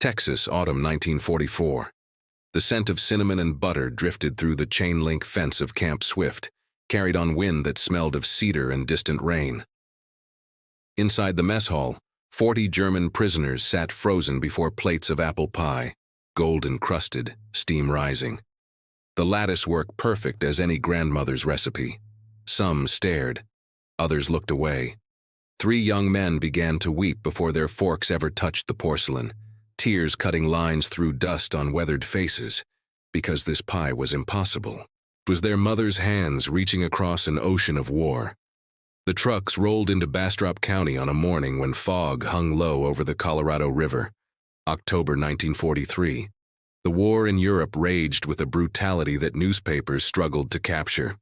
Texas, autumn 1944. The scent of cinnamon and butter drifted through the chain-link fence of Camp Swift, carried on wind that smelled of cedar and distant rain. Inside the mess hall, 40 German prisoners sat frozen before plates of apple pie, gold-encrusted, steam rising. The lattice-work perfect as any grandmother's recipe. Some stared. Others looked away. 3 young men began to weep before their forks ever touched the porcelain, tears cutting lines through dust on weathered faces, because this pie was impossible. It was their mother's hands reaching across an ocean of war. The trucks rolled into Bastrop County on a morning when fog hung low over the Colorado River. October 1943. The war in Europe raged with a brutality that newspapers struggled to capture.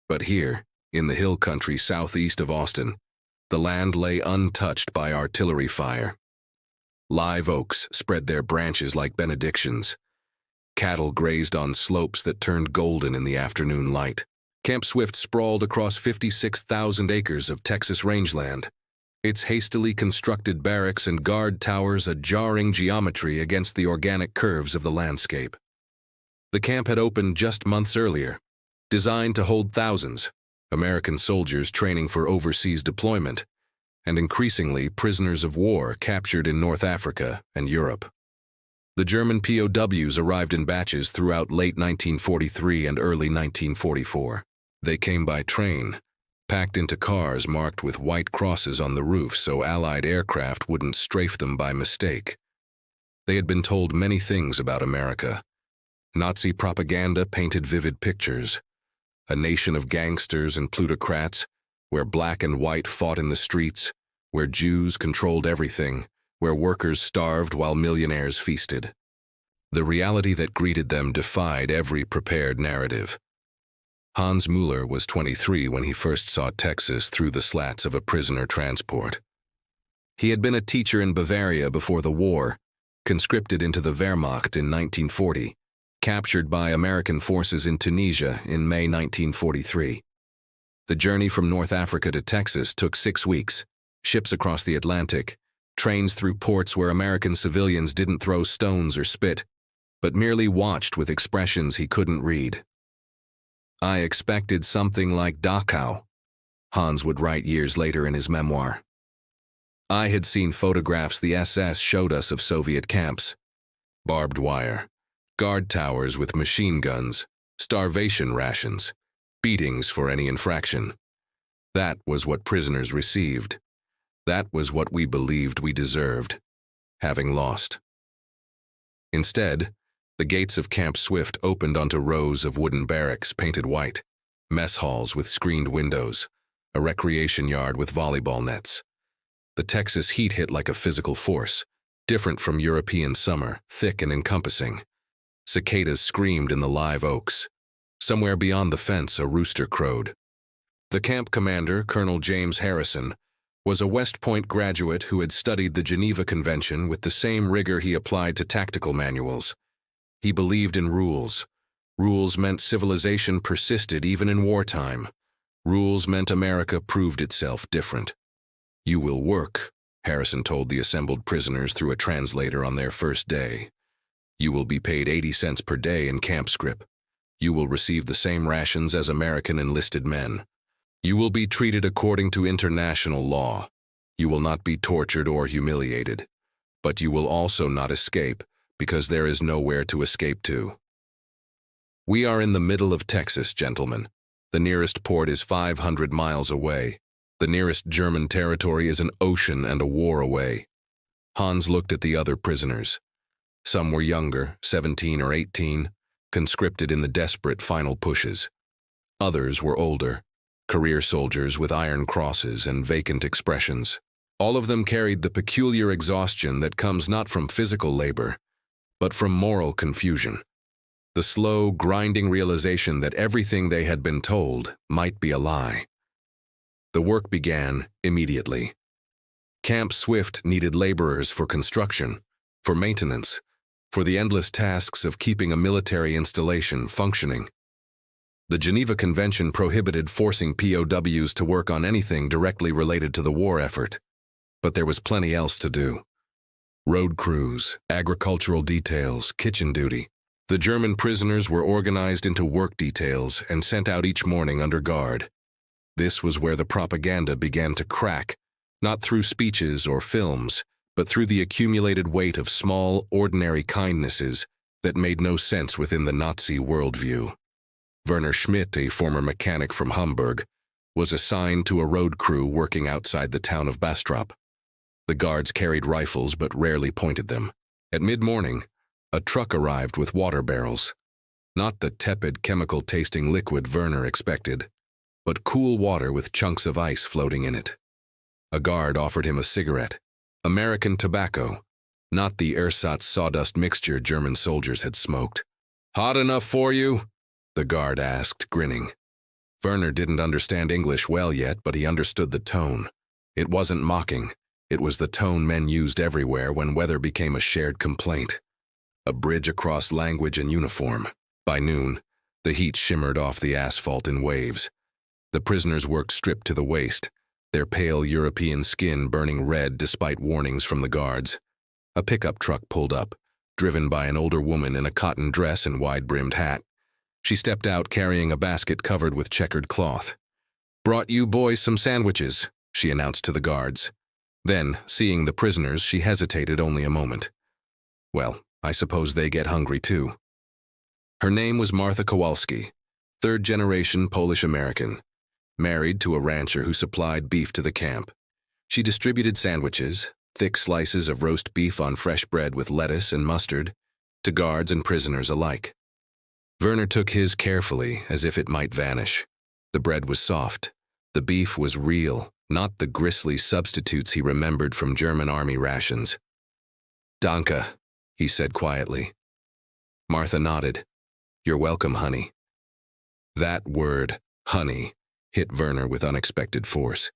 But here, in the hill country southeast of Austin, the land lay untouched by artillery fire. Live oaks spread their branches like benedictions. Cattle grazed on slopes that turned golden in the afternoon light. Camp Swift sprawled across 56,000 acres of Texas rangeland, its hastily constructed barracks and guard towers a jarring geometry against the organic curves of the landscape. The camp had opened just months earlier, designed to hold thousands, American soldiers training for overseas deployment, and increasingly prisoners of war captured in North Africa and Europe. The German POWs arrived in batches throughout late 1943 and early 1944. They came by train, packed into cars marked with white crosses on the roof so Allied aircraft wouldn't strafe them by mistake. They had been told many things about America. Nazi propaganda painted vivid pictures. A nation of gangsters and plutocrats, where black and white fought in the streets, where Jews controlled everything, where workers starved while millionaires feasted. The reality that greeted them defied every prepared narrative. Hans Müller was 23 when he first saw Texas through the slats of a prisoner transport. He had been a teacher in Bavaria before the war, conscripted into the Wehrmacht in 1940, captured by American forces in Tunisia in May 1943. The journey from North Africa to Texas took 6 weeks, ships across the Atlantic, trains through ports where American civilians didn't throw stones or spit, but merely watched with expressions he couldn't read. "I expected something like Dachau," Hans would write years later in his memoir. "I had seen photographs the SS showed us of Soviet camps. Barbed wire, guard towers with machine guns, starvation rations, beatings for any infraction. That was what prisoners received. That was what we believed we deserved, having lost." Instead, the gates of Camp Swift opened onto rows of wooden barracks painted white, mess halls with screened windows, a recreation yard with volleyball nets. The Texas heat hit like a physical force, different from European summer, thick and encompassing. Cicadas screamed in the live oaks. Somewhere beyond the fence, a rooster crowed. The camp commander, Colonel James Harrison, was a West Point graduate who had studied the Geneva Convention with the same rigor he applied to tactical manuals. He believed in rules. Rules meant civilization persisted even in wartime. Rules meant America proved itself different. "You will work," Harrison told the assembled prisoners through a translator on their first day. "You will be paid 80 cents per day in camp scrip. You will receive the same rations as American enlisted men. You will be treated according to international law. You will not be tortured or humiliated. But you will also not escape, because there is nowhere to escape to. We are in the middle of Texas, gentlemen. The nearest port is 500 miles away. The nearest German territory is an ocean and a war away." Hans looked at the other prisoners. Some were younger, 17 or 18, conscripted in the desperate final pushes. Others were older, career soldiers with iron crosses and vacant expressions. All of them carried the peculiar exhaustion that comes not from physical labor, but from moral confusion. The slow, grinding realization that everything they had been told might be a lie. The work began immediately. Camp Swift needed laborers for construction, for maintenance, for the endless tasks of keeping a military installation functioning. The Geneva Convention prohibited forcing POWs to work on anything directly related to the war effort, but there was plenty else to do. Road crews, agricultural details, kitchen duty. The German prisoners were organized into work details and sent out each morning under guard. This was where the propaganda began to crack, not through speeches or films, but through the accumulated weight of small, ordinary kindnesses that made no sense within the Nazi worldview. Werner Schmidt, a former mechanic from Hamburg, was assigned to a road crew working outside the town of Bastrop. The guards carried rifles but rarely pointed them. At mid-morning, a truck arrived with water barrels. Not the tepid, chemical-tasting liquid Werner expected, but cool water with chunks of ice floating in it. A guard offered him a cigarette. American tobacco, not the ersatz sawdust mixture German soldiers had smoked. "Hot enough for you?" the guard asked, grinning. Werner didn't understand English well yet, but he understood the tone. It wasn't mocking. It was the tone men used everywhere when weather became a shared complaint. A bridge across language and uniform. By noon, the heat shimmered off the asphalt in waves. The prisoners worked stripped to the waist, their pale European skin burning red despite warnings from the guards. A pickup truck pulled up, driven by an older woman in a cotton dress and wide-brimmed hat. She stepped out carrying a basket covered with checkered cloth. "Brought you boys some sandwiches," she announced to the guards. Then, seeing the prisoners, she hesitated only a moment. "Well, I suppose they get hungry too." Her name was Martha Kowalski, third-generation Polish-American, married to a rancher who supplied beef to the camp. She distributed sandwiches, thick slices of roast beef on fresh bread with lettuce and mustard, to guards and prisoners alike. Werner took his carefully, as if it might vanish. The bread was soft. The beef was real, not the grisly substitutes he remembered from German army rations. "Danke," he said quietly. Martha nodded. "You're welcome, honey." That word, honey, hit Werner with unexpected force.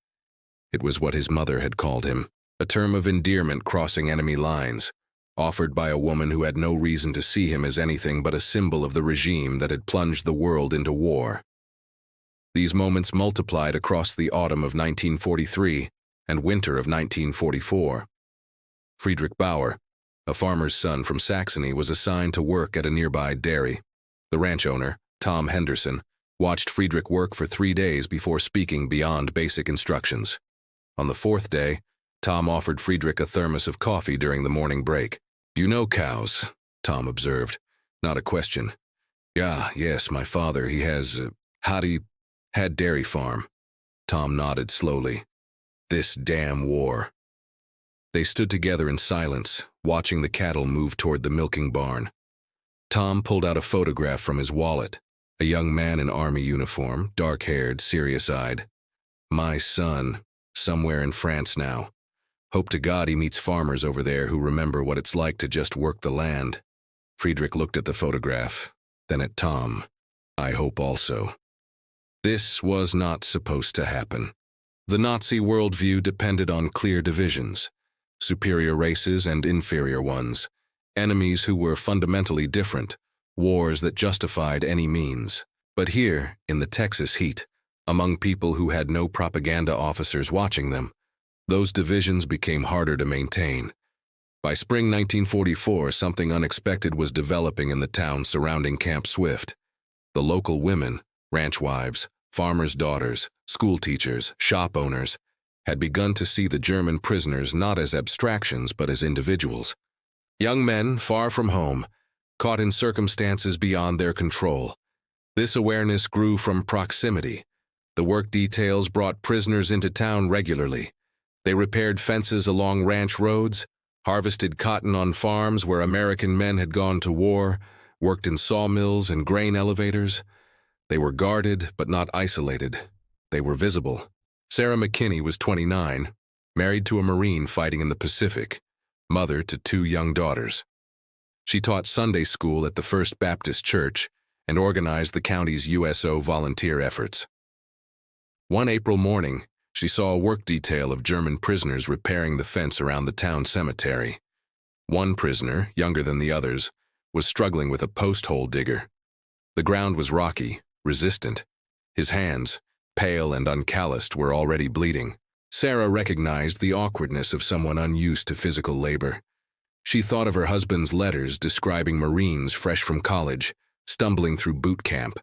It was what his mother had called him, a term of endearment crossing enemy lines, offered by a woman who had no reason to see him as anything but a symbol of the regime that had plunged the world into war. These moments multiplied across the autumn of 1943 and winter of 1944. Friedrich Bauer, a farmer's son from Saxony, was assigned to work at a nearby dairy. The ranch owner, Tom Henderson, watched Friedrich work for 3 days before speaking beyond basic instructions. On the 4th day, Tom offered Friedrich a thermos of coffee during the morning break. "You know cows," Tom observed. "Not a question." Yes, my father, he has, had dairy farm." Tom nodded slowly. "This damn war." They stood together in silence, watching the cattle move toward the milking barn. Tom pulled out a photograph from his wallet. A young man in army uniform, dark-haired, serious-eyed. "My son, somewhere in France now. Hope to God he meets farmers over there who remember what it's like to just work the land." Friedrich looked at the photograph, then at Tom. "I hope also." This was not supposed to happen. The Nazi worldview depended on clear divisions, superior races and inferior ones, enemies who were fundamentally different, wars that justified any means. But here, in the Texas heat, among people who had no propaganda officers watching them, those divisions became harder to maintain. By spring 1944, something unexpected was developing in the town surrounding Camp Swift. The local women, ranch wives, farmers' daughters, school teachers, shop owners, had begun to see the German prisoners not as abstractions but as individuals. Young men, far from home, caught in circumstances beyond their control. This awareness grew from proximity. The work details brought prisoners into town regularly. They repaired fences along ranch roads, harvested cotton on farms where American men had gone to war, worked in sawmills and grain elevators. They were guarded but not isolated. They were visible. Sarah McKinney was 29, married to a Marine fighting in the Pacific, mother to 2 young daughters. She taught Sunday school at the First Baptist Church and organized the county's USO volunteer efforts. One April morning, she saw a work detail of German prisoners repairing the fence around the town cemetery. One prisoner, younger than the others, was struggling with a post hole digger. The ground was rocky, resistant. His hands, pale and uncalloused, were already bleeding. Sarah recognized the awkwardness of someone unused to physical labor. She thought of her husband's letters describing Marines fresh from college, stumbling through boot camp.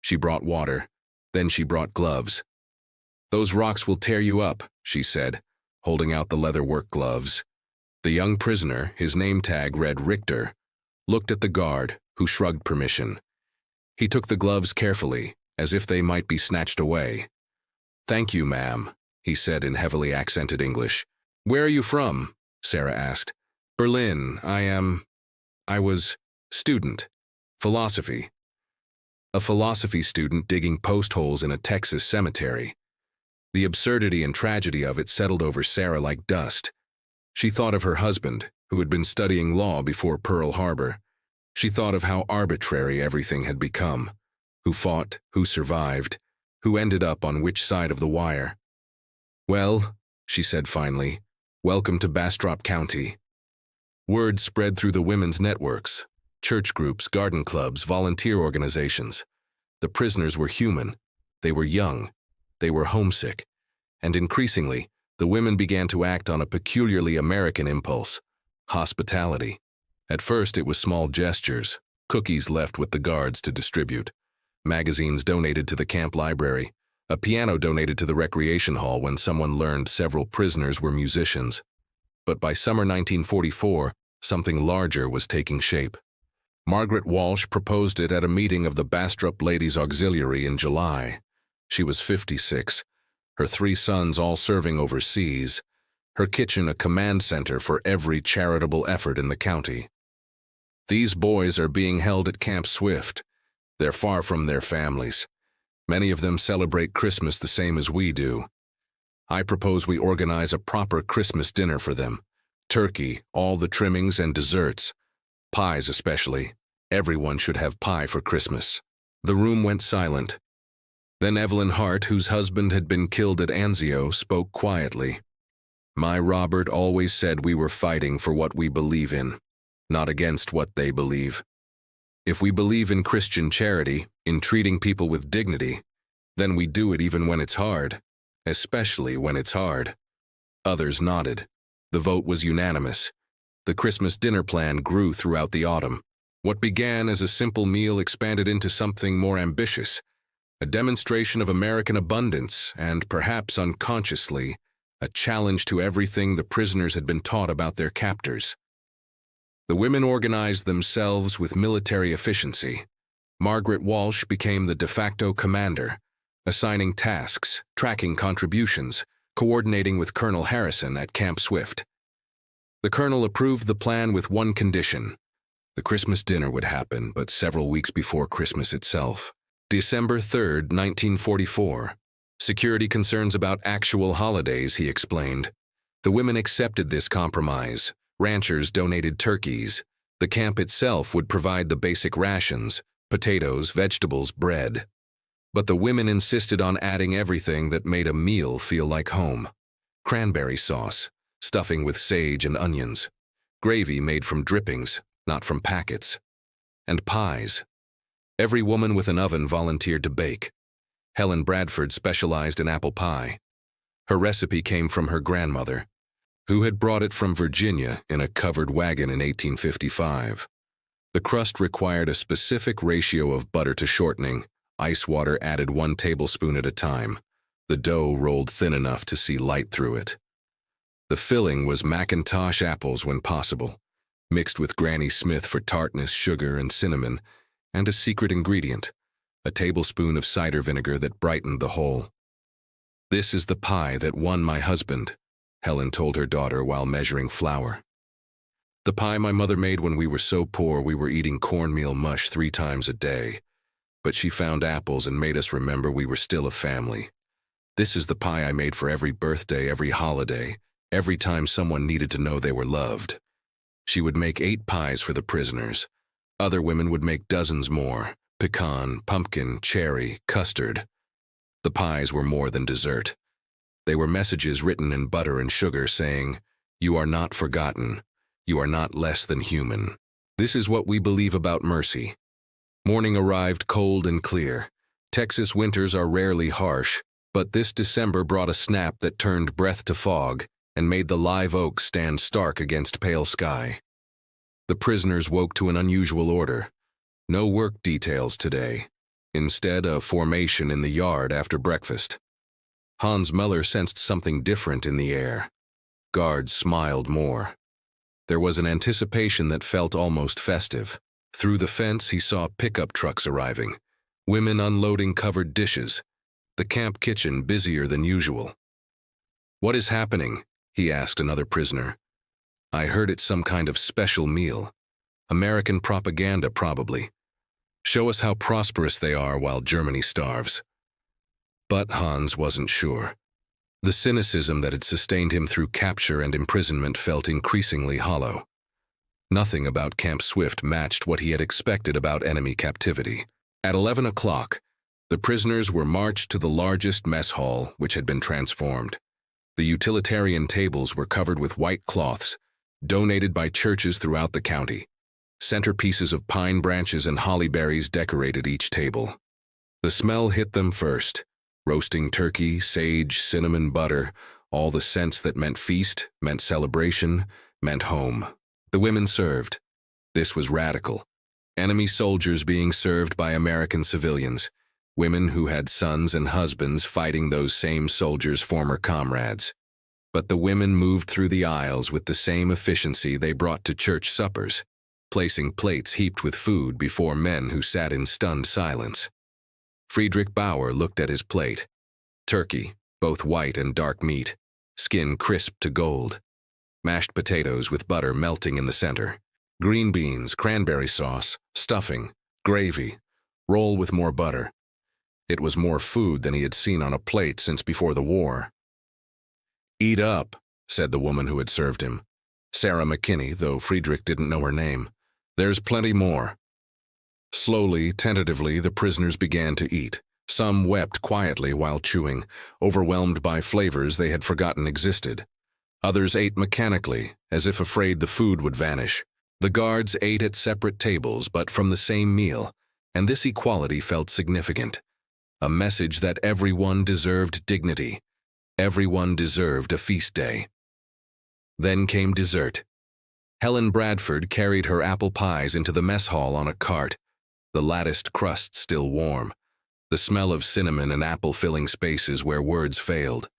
She brought water. Then she brought gloves. "Those rocks will tear you up," she said, holding out the leather work gloves. The young prisoner, his name tag read Richter, looked at the guard, who shrugged permission. He took the gloves carefully, as if they might be snatched away. "Thank you, ma'am," he said in heavily accented English. "Where are you from?" Sarah asked. "Berlin. I was student. Philosophy." A philosophy student digging post holes in a Texas cemetery. The absurdity and tragedy of it settled over Sarah like dust. She thought of her husband, who had been studying law before Pearl Harbor. She thought of how arbitrary everything had become. Who fought, who survived, who ended up on which side of the wire. "Well," she said finally, "welcome to Bastrop County." Word spread through the women's networks, church groups, garden clubs, volunteer organizations. The prisoners were human. They were young. They were homesick. And increasingly, the women began to act on a peculiarly American impulse: hospitality. At first, it was small gestures, cookies left with the guards to distribute, magazines donated to the camp library, a piano donated to the recreation hall when someone learned several prisoners were musicians. But by summer 1944, something larger was taking shape. Margaret Walsh proposed it at a meeting of the Bastrop Ladies Auxiliary in July. She was 56, her 3 sons all serving overseas, her kitchen a command center for every charitable effort in the county. "These boys are being held at Camp Swift. They're far from their families. Many of them celebrate Christmas the same as we do. I propose we organize a proper Christmas dinner for them. Turkey, all the trimmings and desserts. Pies especially. Everyone should have pie for Christmas." The room went silent. Then Evelyn Hart, whose husband had been killed at Anzio, spoke quietly. "My Robert always said we were fighting for what we believe in, not against what they believe. If we believe in Christian charity, in treating people with dignity, then we do it even when it's hard, especially when it's hard." Others nodded. The vote was unanimous. The Christmas dinner plan grew throughout the autumn. What began as a simple meal expanded into something more ambitious, a demonstration of American abundance and, perhaps unconsciously, a challenge to everything the prisoners had been taught about their captors. The women organized themselves with military efficiency. Margaret Walsh became the de facto commander, assigning tasks, tracking contributions, coordinating with Colonel Harrison at Camp Swift. The colonel approved the plan with one condition. The Christmas dinner would happen, but several weeks before Christmas itself. December 3rd, 1944. Security concerns about actual holidays, he explained. The women accepted this compromise. Ranchers donated turkeys. The camp itself would provide the basic rations: potatoes, vegetables, bread. But the women insisted on adding everything that made a meal feel like home. Cranberry sauce, stuffing with sage and onions, gravy made from drippings, not from packets, and pies. Every woman with an oven volunteered to bake. Helen Bradford specialized in apple pie. Her recipe came from her grandmother, who had brought it from Virginia in a covered wagon in 1855. The crust required a specific ratio of butter to shortening, ice water added 1 tablespoon at a time. The dough rolled thin enough to see light through it. The filling was Macintosh apples when possible, mixed with Granny Smith for tartness, sugar, and cinnamon, and a secret ingredient, a tablespoon of cider vinegar that brightened the whole. "This is the pie that won my husband," Helen told her daughter while measuring flour. "The pie my mother made when we were so poor we were eating cornmeal mush 3 times a day. But she found apples and made us remember we were still a family. This is the pie I made for every birthday, every holiday, every time someone needed to know they were loved." She would make 8 pies for the prisoners. Other women would make dozens more: pecan, pumpkin, cherry, custard. The pies were more than dessert. They were messages written in butter and sugar saying, "You are not forgotten. You are not less than human." This is what we believe about mercy. Morning arrived cold and clear. Texas winters are rarely harsh, but this December brought a snap that turned breath to fog and made the live oak stand stark against pale sky. The prisoners woke to an unusual order. No work details today. Instead, a formation in the yard after breakfast. Hans Muller sensed something different in the air. Guards smiled more. There was an anticipation that felt almost festive. Through the fence, he saw pickup trucks arriving, women unloading covered dishes, the camp kitchen busier than usual. "What is happening?" he asked another prisoner. "I heard it's some kind of special meal. American propaganda, probably. Show us how prosperous they are while Germany starves." But Hans wasn't sure. The cynicism that had sustained him through capture and imprisonment felt increasingly hollow. Nothing about Camp Swift matched what he had expected about enemy captivity. At 11 o'clock, the prisoners were marched to the largest mess hall, which had been transformed. The utilitarian tables were covered with white cloths, donated by churches throughout the county. Centerpieces of pine branches and holly berries decorated each table. The smell hit them first. Roasting turkey, sage, cinnamon, butter, all the scents that meant feast, meant celebration, meant home. The women served. This was radical. Enemy soldiers being served by American civilians, women who had sons and husbands fighting those same soldiers' former comrades. But the women moved through the aisles with the same efficiency they brought to church suppers, placing plates heaped with food before men who sat in stunned silence. Friedrich Bauer looked at his plate. Turkey, both white and dark meat, skin crisp to gold. Mashed potatoes with butter melting in the center. Green beans, cranberry sauce, stuffing, gravy, roll with more butter. It was more food than he had seen on a plate since before the war. "Eat up," said the woman who had served him. Sarah McKinney, though Friedrich didn't know her name. "There's plenty more." Slowly, tentatively, the prisoners began to eat. Some wept quietly while chewing, overwhelmed by flavors they had forgotten existed. Others ate mechanically, as if afraid the food would vanish. The guards ate at separate tables, but from the same meal, and this equality felt significant. A message that everyone deserved dignity. Everyone deserved a feast day. Then came dessert. Helen Bradford carried her apple pies into the mess hall on a cart, the latticed crust still warm, the smell of cinnamon and apple filling spaces where words failed.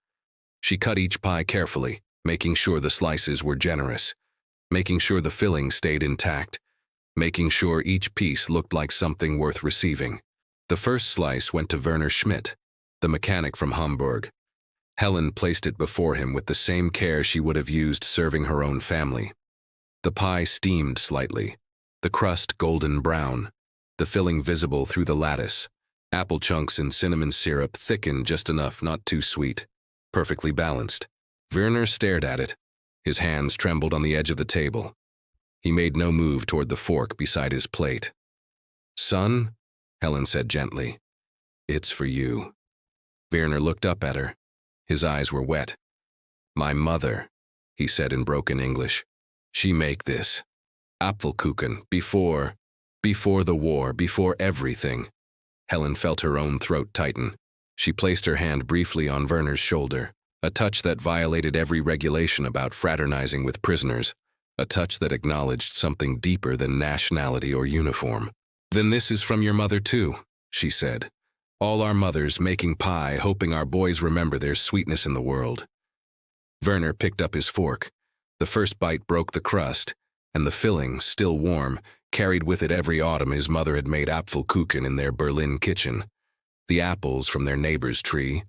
She cut each pie carefully, making sure the slices were generous, making sure the filling stayed intact, making sure each piece looked like something worth receiving. The first slice went to Werner Schmidt, the mechanic from Hamburg. Helen placed it before him with the same care she would have used serving her own family. The pie steamed slightly, the crust golden brown, the filling visible through the lattice. Apple chunks and cinnamon syrup thickened just enough not too sweet, perfectly balanced. Werner stared at it. His hands trembled on the edge of the table. He made no move toward the fork beside his plate. "Son," Helen said gently, "it's for you." Werner looked up at her. His eyes were wet. "My mother," he said in broken English. "She make this. Apfelkuchen, before the war, before everything." Helen felt her own throat tighten. She placed her hand briefly on Werner's shoulder, a touch that violated every regulation about fraternizing with prisoners, a touch that acknowledged something deeper than nationality or uniform. "Then this is from your mother too," she said. "All our mothers making pie, hoping our boys remember there's sweetness in the world." Werner picked up his fork. The first bite broke the crust, and the filling, still warm, carried with it every autumn his mother had made Apfelkuchen in their Berlin kitchen. The apples from their neighbor's tree,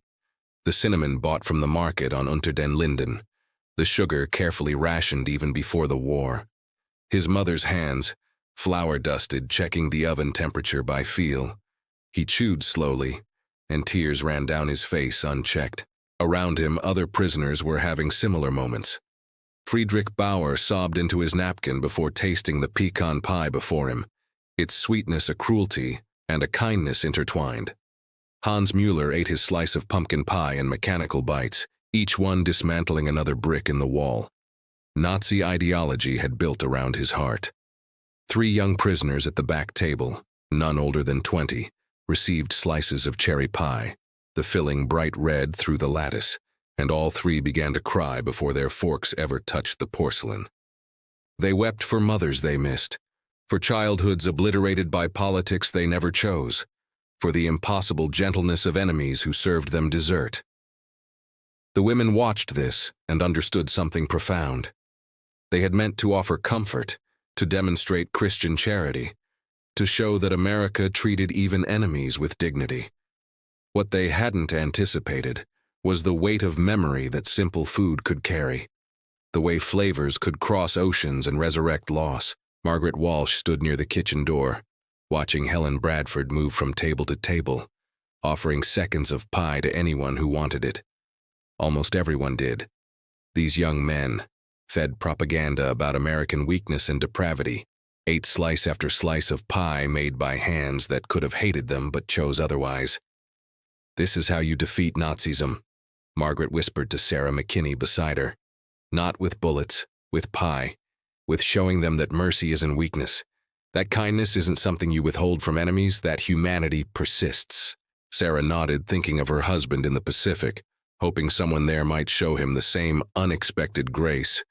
the cinnamon bought from the market on Unter den Linden, the sugar carefully rationed even before the war. His mother's hands, flour-dusted, checking the oven temperature by feel. He chewed slowly, and tears ran down his face unchecked. Around him, other prisoners were having similar moments. Friedrich Bauer sobbed into his napkin before tasting the pecan pie before him, its sweetness a cruelty and a kindness intertwined. Hans Müller ate his slice of pumpkin pie in mechanical bites, each one dismantling another brick in the wall. Nazi ideology had built around his heart. 3 young prisoners at the back table, none older than 20, received slices of cherry pie, the filling bright red through the lattice, and all 3 began to cry before their forks ever touched the porcelain. They wept for mothers they missed, for childhoods obliterated by politics they never chose, for the impossible gentleness of enemies who served them dessert. The women watched this and understood something profound. They had meant to offer comfort, to demonstrate Christian charity, to show that America treated even enemies with dignity. What they hadn't anticipated was the weight of memory that simple food could carry, the way flavors could cross oceans and resurrect loss. Margaret Walsh stood near the kitchen door, watching Helen Bradford move from table to table, offering seconds of pie to anyone who wanted it. Almost everyone did. These young men, fed propaganda about American weakness and depravity, ate slice after slice of pie made by hands that could have hated them but chose otherwise. "This is how you defeat Nazism," Margaret whispered to Sarah McKinney beside her. "Not with bullets, with pie, with showing them that mercy isn't weakness. That kindness isn't something you withhold from enemies, that humanity persists." Sarah nodded, thinking of her husband in the Pacific, hoping someone there might show him the same unexpected grace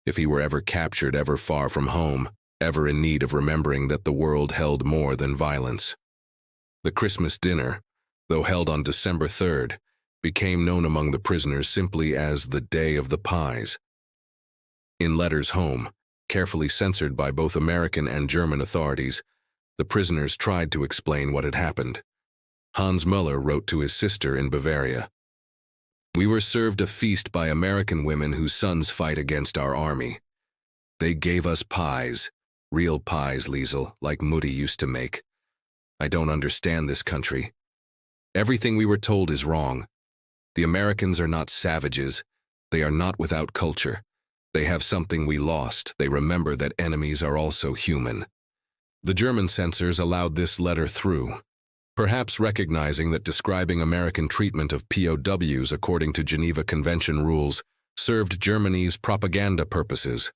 if he were ever captured, ever far from home, ever in need of remembering that the world held more than violence. The Christmas dinner, though held on December 3rd, became known among the prisoners simply as the Day of the Pies. In letters home, carefully censored by both American and German authorities, the prisoners tried to explain what had happened. Hans Müller wrote to his sister in Bavaria, "We were served a feast by American women whose sons fight against our army. They gave us pies, real pies, Liesel, like Mutti used to make. I don't understand this country. Everything we were told is wrong. The Americans are not savages. They are not without culture. They have something we lost. They remember that enemies are also human." The German censors allowed this letter through, perhaps recognizing that describing American treatment of POWs according to Geneva Convention rules served Germany's propaganda purposes,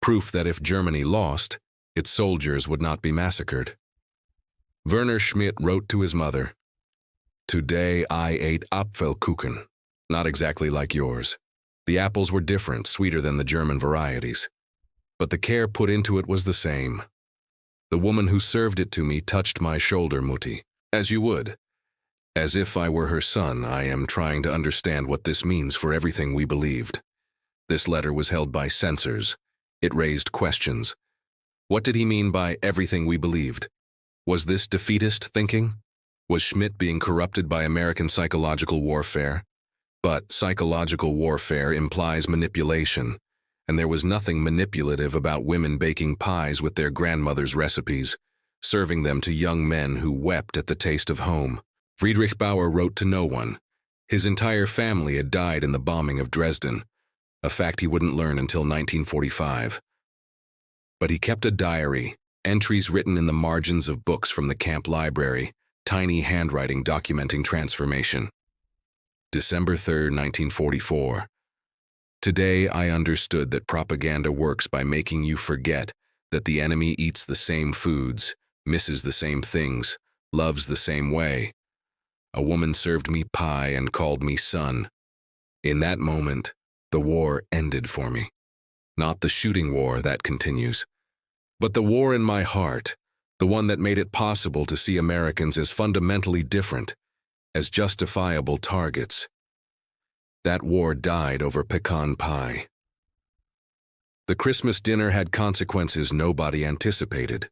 proof that if Germany lost, its soldiers would not be massacred. Werner Schmidt wrote to his mother, "Today I ate Apfelkuchen, not exactly like yours. The apples were different, sweeter than the German varieties. But the care put into it was the same. The woman who served it to me touched my shoulder, Mutti, as you would. As if I were her son, I am trying to understand what this means for everything we believed." This letter was held by censors. It raised questions. What did he mean by everything we believed? Was this defeatist thinking? Was Schmidt being corrupted by American psychological warfare? But psychological warfare implies manipulation, and there was nothing manipulative about women baking pies with their grandmother's recipes, serving them to young men who wept at the taste of home. Friedrich Bauer wrote to no one. His entire family had died in the bombing of Dresden, a fact he wouldn't learn until 1945. But he kept a diary, entries written in the margins of books from the camp library, tiny handwriting documenting transformation. December 3, 1944. Today I understood that propaganda works by making you forget that the enemy eats the same foods, misses the same things, loves the same way. A woman served me pie and called me son. In that moment, the war ended for me. Not the shooting war that continues, but the war in my heart, the one that made it possible to see Americans as fundamentally different, as justifiable targets. That war died over pecan pie. The Christmas dinner had consequences nobody anticipated.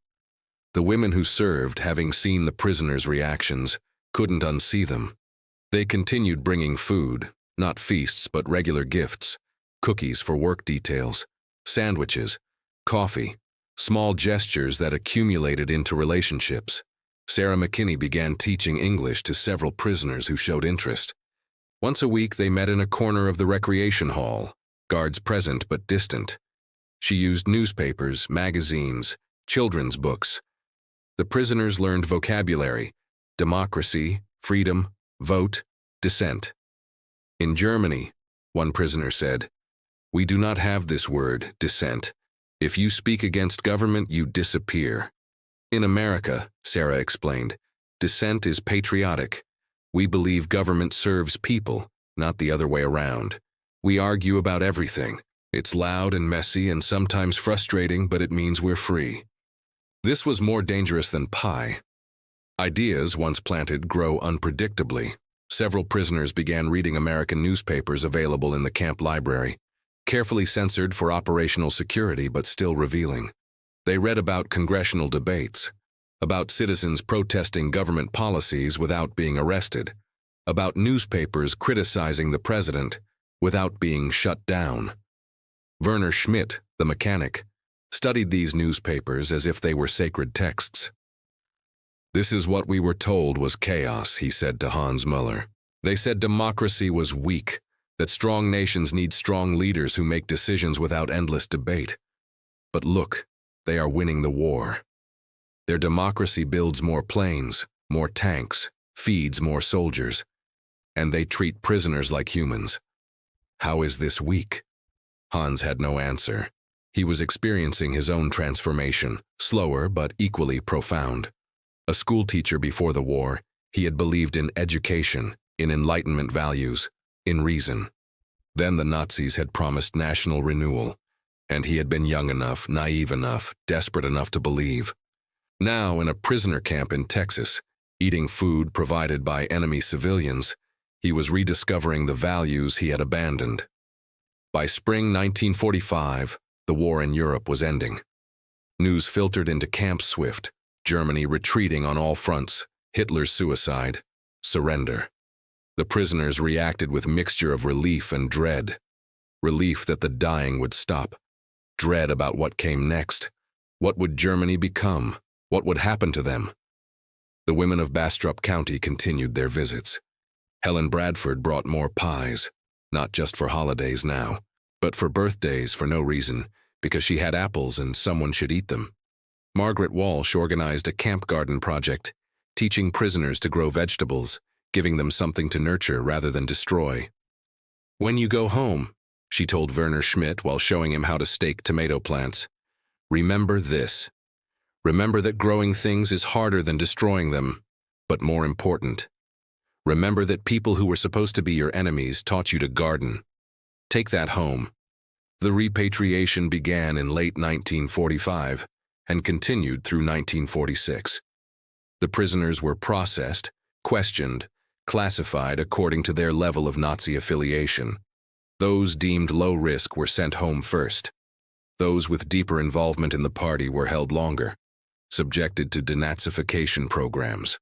The women who served, having seen the prisoners' reactions, couldn't unsee them. They continued bringing food, not feasts but regular gifts, cookies for work details, sandwiches, coffee, small gestures that accumulated into relationships. Sarah McKinney began teaching English to several prisoners who showed interest. Once a week they met in a corner of the recreation hall, guards present but distant. She used newspapers, magazines, children's books. The prisoners learned vocabulary, democracy, freedom, vote, dissent. In Germany, one prisoner said, "We do not have this word, dissent. If you speak against government, you disappear." In America, Sarah explained, dissent is patriotic. We believe government serves people, not the other way around. We argue about everything. It's loud and messy and sometimes frustrating, but it means we're free. This was more dangerous than pie. Ideas, once planted, grow unpredictably. Several prisoners began reading American newspapers available in the camp library, carefully censored for operational security but still revealing. They read about congressional debates, about citizens protesting government policies without being arrested, about newspapers criticizing the president without being shut down. Werner Schmidt, the mechanic, studied these newspapers as if they were sacred texts. "This is what we were told was chaos," he said to Hans Muller. "They said democracy was weak, that strong nations need strong leaders who make decisions without endless debate. But look, they are winning the war. Their democracy builds more planes, more tanks, feeds more soldiers, and they treat prisoners like humans. How is this weak?" Hans had no answer. He was experiencing his own transformation, slower but equally profound. A schoolteacher before the war, he had believed in education, in Enlightenment values, in reason. Then the Nazis had promised national renewal, and he had been young enough, naive enough, desperate enough to believe. Now, in a prisoner camp in Texas, eating food provided by enemy civilians, he was rediscovering the values he had abandoned. By spring 1945, the war in Europe was ending. News filtered into Camp Swift, Germany retreating on all fronts, Hitler's suicide, surrender. The prisoners reacted with mixture of relief and dread. Relief that the dying would stop. Dread about what came next. What would Germany become? What would happen to them? The women of Bastrop County continued their visits. Helen Bradford brought more pies, not just for holidays now, but for birthdays for no reason, because she had apples and someone should eat them. Margaret Walsh organized a camp garden project, teaching prisoners to grow vegetables, giving them something to nurture rather than destroy. "When you go home," she told Werner Schmidt while showing him how to stake tomato plants, "remember this. Remember that growing things is harder than destroying them, but more important. Remember that people who were supposed to be your enemies taught you to garden. Take that home." The repatriation began in late 1945 and continued through 1946. The prisoners were processed, questioned, classified according to their level of Nazi affiliation. Those deemed low risk were sent home first. Those with deeper involvement in the party were held longer, subjected to denazification programs.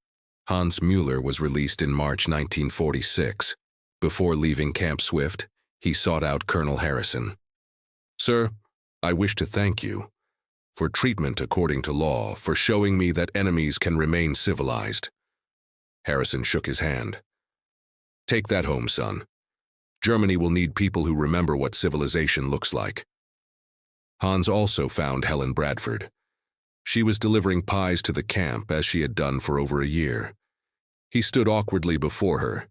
Hans Müller was released in March 1946. Before leaving Camp Swift, he sought out Colonel Harrison. "Sir, I wish to thank you for treatment according to law, for showing me that enemies can remain civilized." Harrison shook his hand. "Take that home, son. Germany will need people who remember what civilization looks like." Hans also found Helen Bradford. She was delivering pies to the camp as she had done for over a year. He stood awkwardly before her,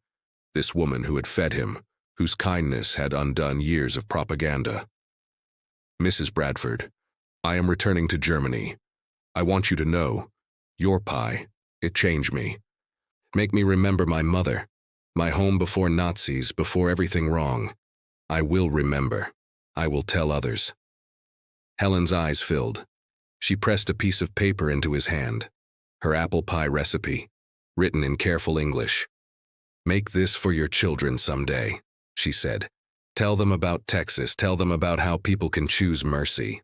this woman who had fed him, whose kindness had undone years of propaganda. "Mrs. Bradford, I am returning to Germany. I want you to know, your pie, it changed me. Make me remember my mother, my home before Nazis, before everything wrong. I will remember. I will tell others." Helen's eyes filled. She pressed a piece of paper into his hand, her apple pie recipe, written in careful English. "Make this for your children someday," she said. "Tell them about Texas. Tell them about how people can choose mercy."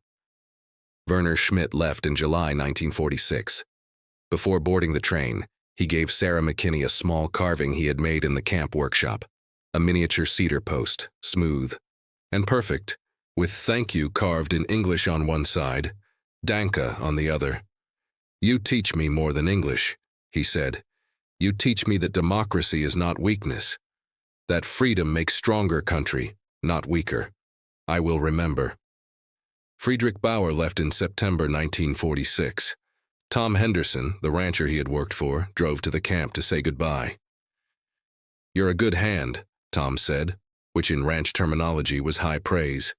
Werner Schmidt left in July 1946. Before boarding the train, he gave Sarah McKinney a small carving he had made in the camp workshop, a miniature cedar post, smooth and perfect, with "thank you" carved in English on one side, "Danke" on the other. "You teach me more than English," he said. "You teach me that democracy is not weakness, that freedom makes stronger country, not weaker. I will remember." Friedrich Bauer left in September 1946. Tom Henderson, the rancher he had worked for, drove to the camp to say goodbye. "You're a good hand," Tom said, which in ranch terminology was high praise.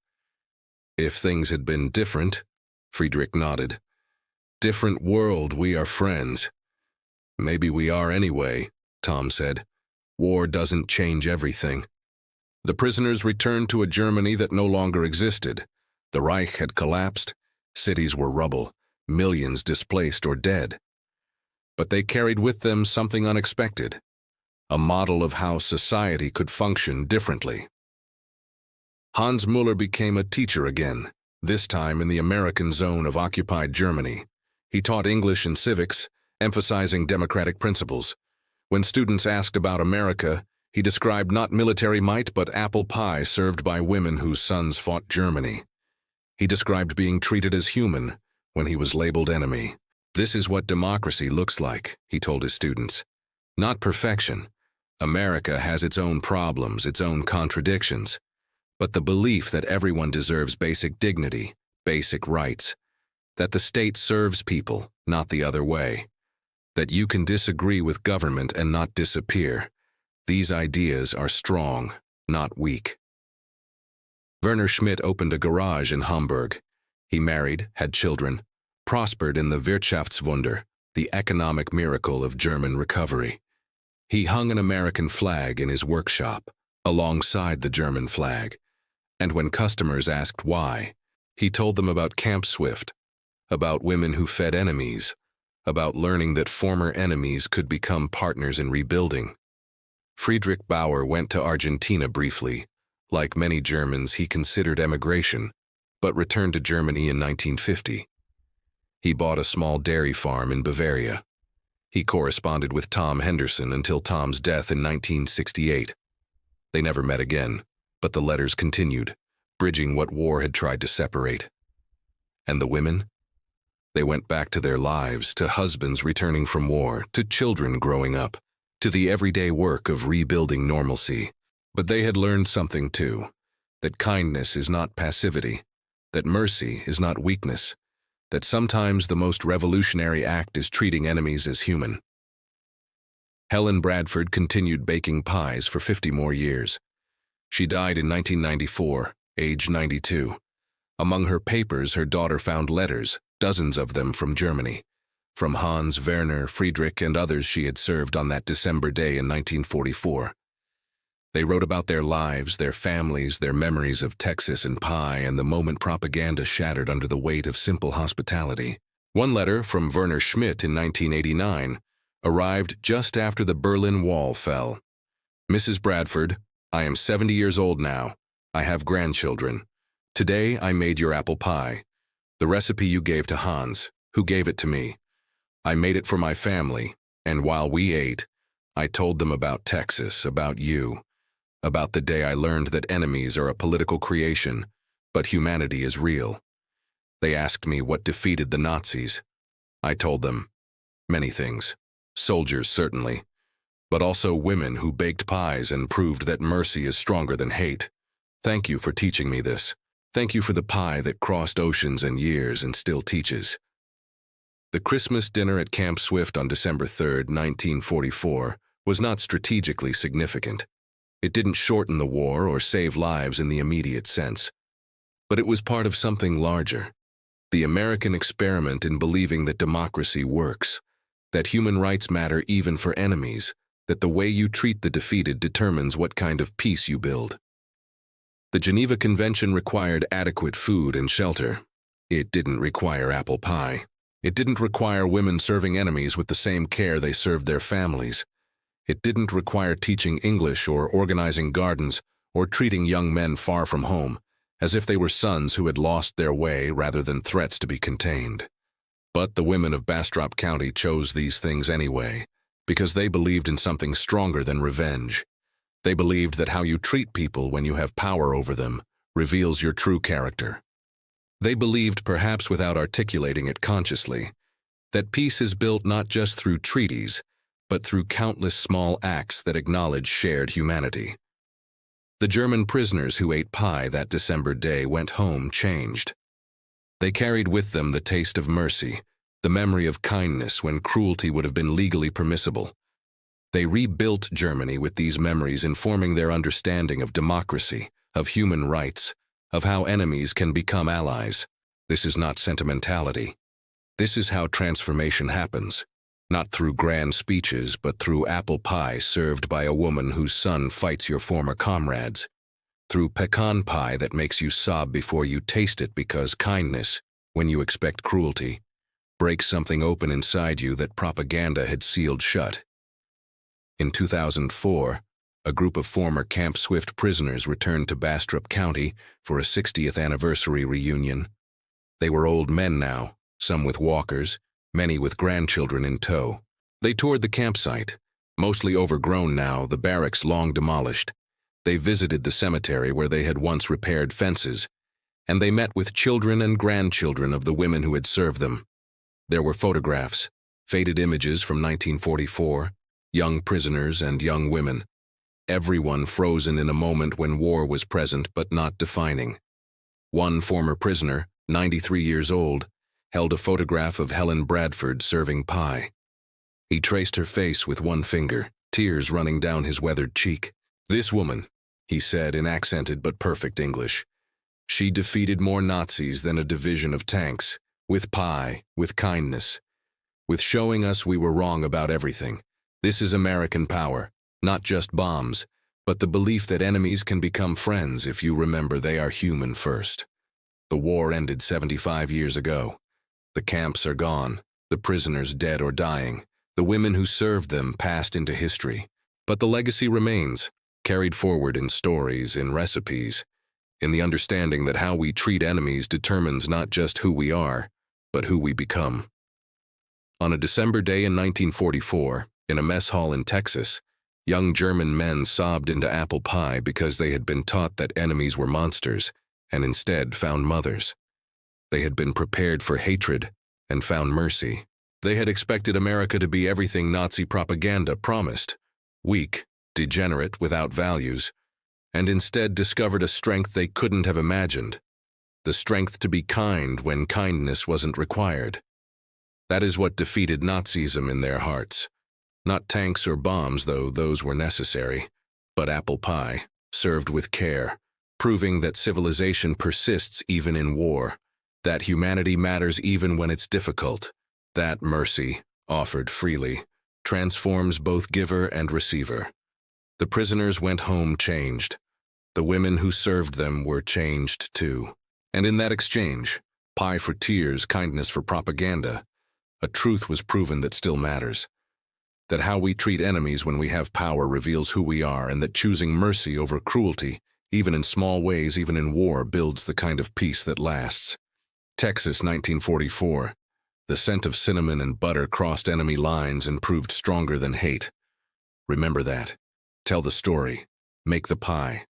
"If things had been different," Friedrich nodded. "Different world, we are friends." "Maybe we are anyway," Tom said. "War doesn't change everything." The prisoners returned to a Germany that no longer existed. The Reich had collapsed, cities were rubble, millions displaced or dead. But they carried with them something unexpected, a model of how society could function differently. Hans Müller became a teacher again, this time in the American zone of occupied Germany. He taught English and civics, emphasizing democratic principles. When students asked about America, he described not military might but apple pie served by women whose sons fought Germany. He described being treated as human when he was labeled enemy. This is what democracy looks like, he told his students. Not perfection. America has its own problems, its own contradictions. But the belief that everyone deserves basic dignity, basic rights, that the state serves people, not the other way, that you can disagree with government and not disappear. These ideas are strong, not weak. Werner Schmidt opened a garage in Hamburg. He married, had children, prospered in the Wirtschaftswunder, the economic miracle of German recovery. He hung an American flag in his workshop, alongside the German flag. And when customers asked why, he told them about Camp Swift, about women who fed enemies, about learning that former enemies could become partners in rebuilding. Friedrich Bauer went to Argentina briefly. Like many Germans, he considered emigration, but returned to Germany in 1950. He bought a small dairy farm in Bavaria. He corresponded with Tom Henderson until Tom's death in 1968. They never met again, but the letters continued, bridging what war had tried to separate. And the women? They went back to their lives, to husbands returning from war, to children growing up, to the everyday work of rebuilding normalcy. But they had learned something too, that kindness is not passivity, that mercy is not weakness, that sometimes the most revolutionary act is treating enemies as human. Helen Bradford continued baking pies for 50 more years. She died in 1994, aged 92. Among her papers, her daughter found letters, dozens of them from Germany, from Hans, Werner, Friedrich, and others she had served on that December day in 1944. They wrote about their lives, their families, their memories of Texas and pie, and the moment propaganda shattered under the weight of simple hospitality. One letter from Werner Schmidt in 1989 arrived just after the Berlin Wall fell. Mrs. Bradford, I am 70 years old now. I have grandchildren. Today I made your apple pie. The recipe you gave to Hans, who gave it to me. I made it for my family, and while we ate, I told them about Texas, about you, about the day I learned that enemies are a political creation, but humanity is real. They asked me what defeated the Nazis. I told them many things. Soldiers, certainly, but also women who baked pies and proved that mercy is stronger than hate. Thank you for teaching me this. Thank you for the pie that crossed oceans and years and still teaches. The Christmas dinner at Camp Swift on December 3, 1944, was not strategically significant. It didn't shorten the war or save lives in the immediate sense. But it was part of something larger. The American experiment in believing that democracy works, that human rights matter even for enemies, that the way you treat the defeated determines what kind of peace you build. The Geneva Convention required adequate food and shelter. It didn't require apple pie. It didn't require women serving enemies with the same care they served their families. It didn't require teaching English or organizing gardens or treating young men far from home as if they were sons who had lost their way rather than threats to be contained. But the women of Bastrop County chose these things anyway, because they believed in something stronger than revenge. They believed that how you treat people when you have power over them reveals your true character. They believed, perhaps without articulating it consciously, that peace is built not just through treaties, but through countless small acts that acknowledge shared humanity. The German prisoners who ate pie that December day went home changed. They carried with them the taste of mercy, the memory of kindness when cruelty would have been legally permissible. They rebuilt Germany with these memories, informing their understanding of democracy, of human rights, of how enemies can become allies. This is not sentimentality. This is how transformation happens, not through grand speeches, but through apple pie served by a woman whose son fights your former comrades. through pecan pie that makes you sob before you taste it because kindness, when you expect cruelty, breaks something open inside you that propaganda had sealed shut. In 2004, a group of former Camp Swift prisoners returned to Bastrop County for a 60th anniversary reunion. They were old men now, some with walkers, many with grandchildren in tow. They toured the campsite, mostly overgrown now, the barracks long demolished. They visited the cemetery where they had once repaired fences, and they met with children and grandchildren of the women who had served them. There were photographs, faded images from 1944, young prisoners and young women. Everyone frozen in a moment when war was present but not defining. One former prisoner, 93 years old, held a photograph of Helen Bradford serving pie. He traced her face with one finger, tears running down his weathered cheek. "This woman," he said in accented but perfect English, "she defeated more Nazis than a division of tanks, with pie, with kindness, with showing us we were wrong about everything. This is American power, not just bombs, but the belief that enemies can become friends if you remember they are human first." The war ended 75 years ago. The camps are gone, the prisoners dead or dying, the women who served them passed into history. But the legacy remains, carried forward in stories, in recipes, in the understanding that how we treat enemies determines not just who we are, but who we become. On a December day in 1944, in a mess hall in Texas, young German men sobbed into apple pie because they had been taught that enemies were monsters, and instead found mothers. They had been prepared for hatred and found mercy. They had expected America to be everything Nazi propaganda promised, weak, degenerate, without values, and instead discovered a strength they couldn't have imagined, the strength to be kind when kindness wasn't required. That is what defeated Nazism in their hearts. Not tanks or bombs, though those were necessary, but apple pie, served with care, proving that civilization persists even in war, that humanity matters even when it's difficult, that mercy, offered freely, transforms both giver and receiver. The prisoners went home changed. The women who served them were changed too. And in that exchange, pie for tears, kindness for propaganda, a truth was proven that still matters. That how we treat enemies when we have power reveals who we are, and that choosing mercy over cruelty, even in small ways, even in war, builds the kind of peace that lasts. Texas, 1944. The scent of cinnamon and butter crossed enemy lines and proved stronger than hate. Remember that. Tell the story. Make the pie.